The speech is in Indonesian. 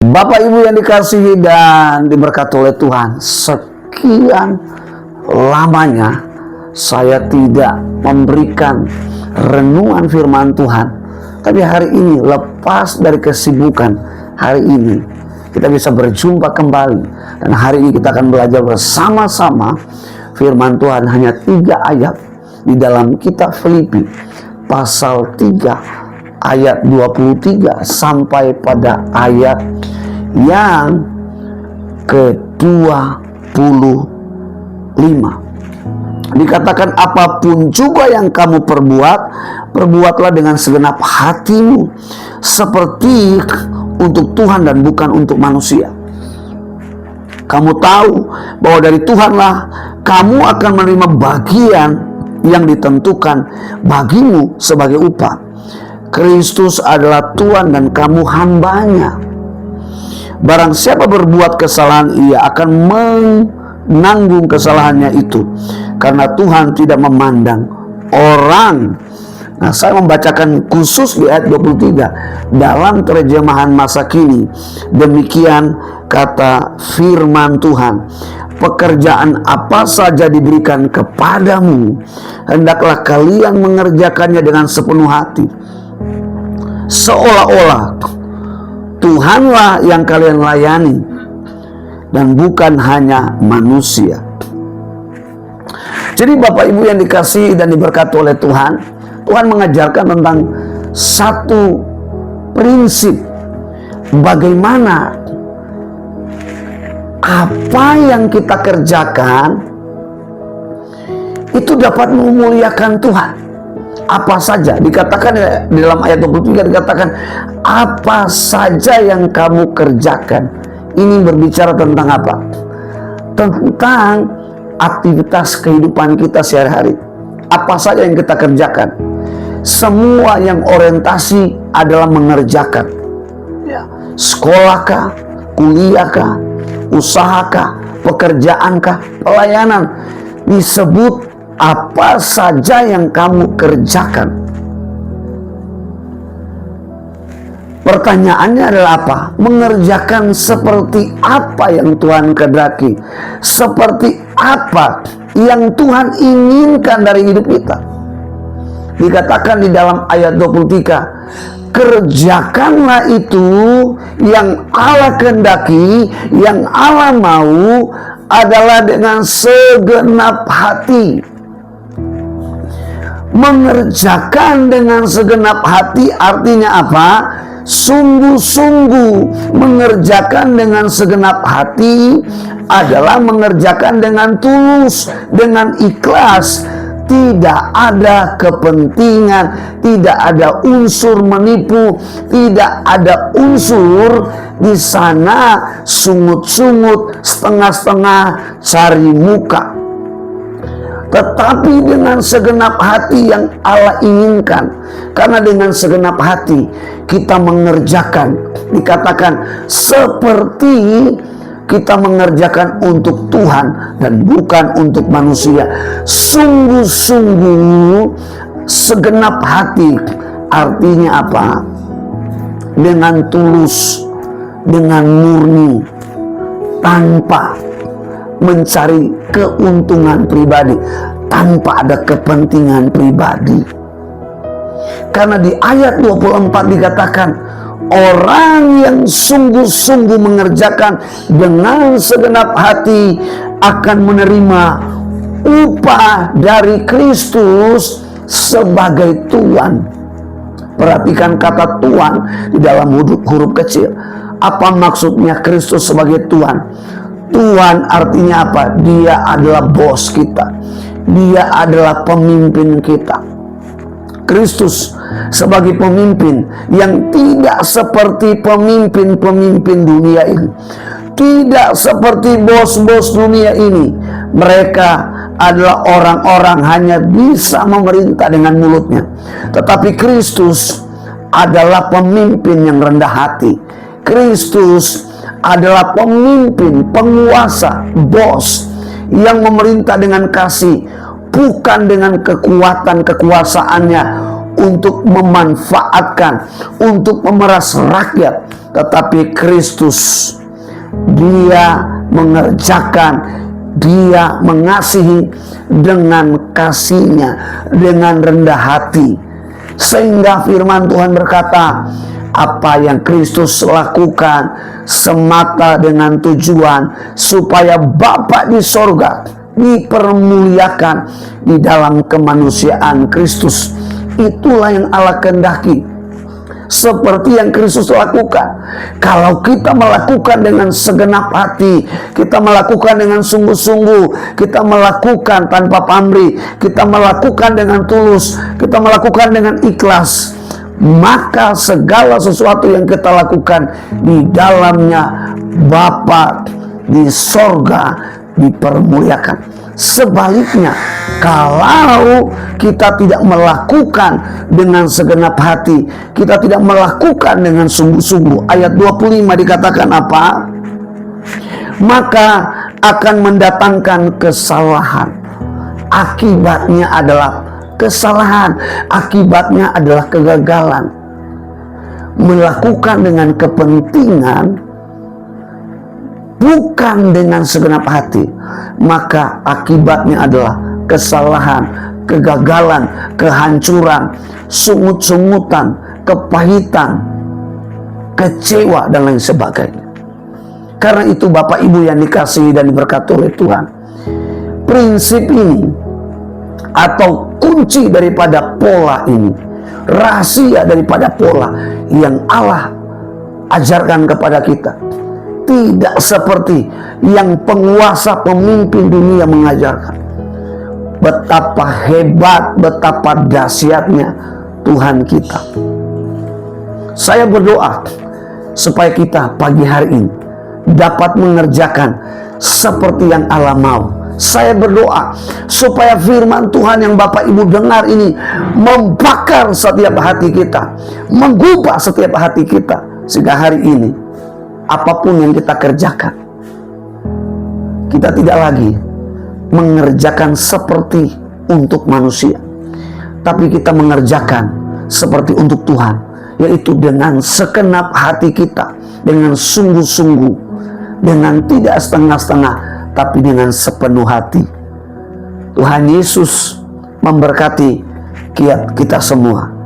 Bapak Ibu yang dikasihi dan diberkati oleh Tuhan, sekian lamanya saya tidak memberikan renungan firman Tuhan. Tapi hari ini, lepas dari kesibukan, hari ini kita bisa berjumpa kembali. Dan hari ini kita akan belajar bersama-sama firman Tuhan, hanya 3 ayat di dalam kitab Filipi pasal 3 ayat 23 sampai pada ayat yang ke-25. Dikatakan, apapun juga yang kamu perbuat, perbuatlah dengan segenap hatimu, seperti untuk Tuhan dan bukan untuk manusia. Kamu tahu bahwa dari Tuhanlah kamu akan menerima bagian yang ditentukan bagimu sebagai upah. Kristus adalah Tuhan dan kamu hambanya. Barang siapa berbuat kesalahan, ia akan menanggung kesalahannya itu, karena Tuhan tidak memandang orang. Nah, saya membacakan khusus di ayat 23 dalam terjemahan masa kini. Demikian kata firman Tuhan, pekerjaan apa saja diberikan kepadamu, hendaklah kalian mengerjakannya dengan sepenuh hati, seolah-olah Tuhanlah yang kalian layani dan bukan hanya manusia. Jadi Bapak Ibu yang dikasihi dan diberkati oleh Tuhan, Tuhan mengajarkan tentang satu prinsip, bagaimana apa yang kita kerjakan itu dapat memuliakan Tuhan. Apa saja, dikatakan di dalam ayat 23, dikatakan apa saja yang kamu kerjakan. Ini berbicara tentang apa? Tentang aktivitas kehidupan kita sehari-hari. Apa saja yang kita kerjakan, semua yang orientasi adalah mengerjakan. Sekolahkah, kuliahkah, usahakah, pekerjaankah, pelayanan, disebut apa saja yang kamu kerjakan. Pertanyaannya adalah apa? Mengerjakan seperti apa yang Tuhan kehendaki, seperti apa yang Tuhan inginkan dari hidup kita. Dikatakan di dalam ayat 23, kerjakanlah itu yang Allah kehendaki, yang Allah mau, adalah dengan segenap hati. Mengerjakan dengan segenap hati artinya apa? Sungguh-sungguh. Mengerjakan dengan segenap hati adalah mengerjakan dengan tulus, dengan ikhlas. Tidak ada kepentingan, tidak ada unsur menipu, tidak ada unsur di sana sungut-sungut, setengah-setengah, cari muka. Tetapi dengan segenap hati yang Allah inginkan. Karena dengan segenap hati kita mengerjakan, dikatakan seperti kita mengerjakan untuk Tuhan dan bukan untuk manusia. Sungguh-sungguh, segenap hati artinya apa? Dengan tulus, dengan murni, tanpa mencari keuntungan pribadi, tanpa ada kepentingan pribadi. Karena di ayat 24 dikatakan, orang yang sungguh-sungguh mengerjakan dengan segenap hati akan menerima upah dari Kristus sebagai Tuhan. Perhatikan kata Tuhan di dalam huruf kecil. Apa maksudnya Kristus sebagai Tuhan? Tuhan artinya apa? Dia adalah bos kita. Dia adalah pemimpin kita. Kristus sebagai pemimpin yang tidak seperti pemimpin-pemimpin dunia ini. Tidak seperti bos-bos dunia ini. Mereka adalah orang-orang hanya bisa memerintah dengan mulutnya. Tetapi Kristus adalah pemimpin yang rendah hati. Kristus adalah pemimpin, penguasa, bos yang memerintah dengan kasih, bukan dengan kekuatan kekuasaannya untuk memanfaatkan, untuk memeras rakyat. Tetapi Kristus, Dia mengerjakan, Dia mengasihi dengan kasih-Nya, dengan rendah hati. Sehingga firman Tuhan berkata, apa yang Kristus lakukan semata dengan tujuan supaya Bapa di sorga dipermuliakan di dalam kemanusiaan Kristus. Itulah yang Allah kehendaki, seperti yang Kristus lakukan. Kalau kita melakukan dengan segenap hati, kita melakukan dengan sungguh-sungguh, kita melakukan tanpa pamrih, kita melakukan dengan tulus, kita melakukan dengan ikhlas, maka segala sesuatu yang kita lakukan di dalamnya Bapa di sorga dipermuliakan. Sebaliknya, kalau kita tidak melakukan dengan segenap hati, kita tidak melakukan dengan sungguh-sungguh, ayat 25 dikatakan apa? Maka akan mendatangkan kesalahan. Akibatnya adalah kesalahan, akibatnya adalah kegagalan. Melakukan dengan kepentingan, bukan dengan segenap hati, maka akibatnya adalah kesalahan, kegagalan, kehancuran, sungut-sungutan, kepahitan, kecewa, dan lain sebagainya. Karena itu Bapak Ibu yang dikasihi dan diberkati oleh Tuhan, prinsip ini atau kunci daripada pola ini, rahasia daripada pola yang Allah ajarkan kepada kita, tidak seperti yang penguasa pemimpin dunia mengajarkan. Betapa hebat, betapa dahsyatnya Tuhan kita. Saya berdoa supaya kita pagi hari ini dapat mengerjakan seperti yang Allah mau. Saya berdoa supaya firman Tuhan yang Bapak Ibu dengar ini membakar setiap hati kita, menggubah setiap hati kita, sehingga hari ini apapun yang kita kerjakan, kita tidak lagi mengerjakan seperti untuk manusia, tapi kita mengerjakan seperti untuk Tuhan, yaitu dengan segenap hati kita, dengan sungguh-sungguh, dengan tidak setengah-setengah, tapi dengan sepenuh hati. Tuhan Yesus memberkati kita semua.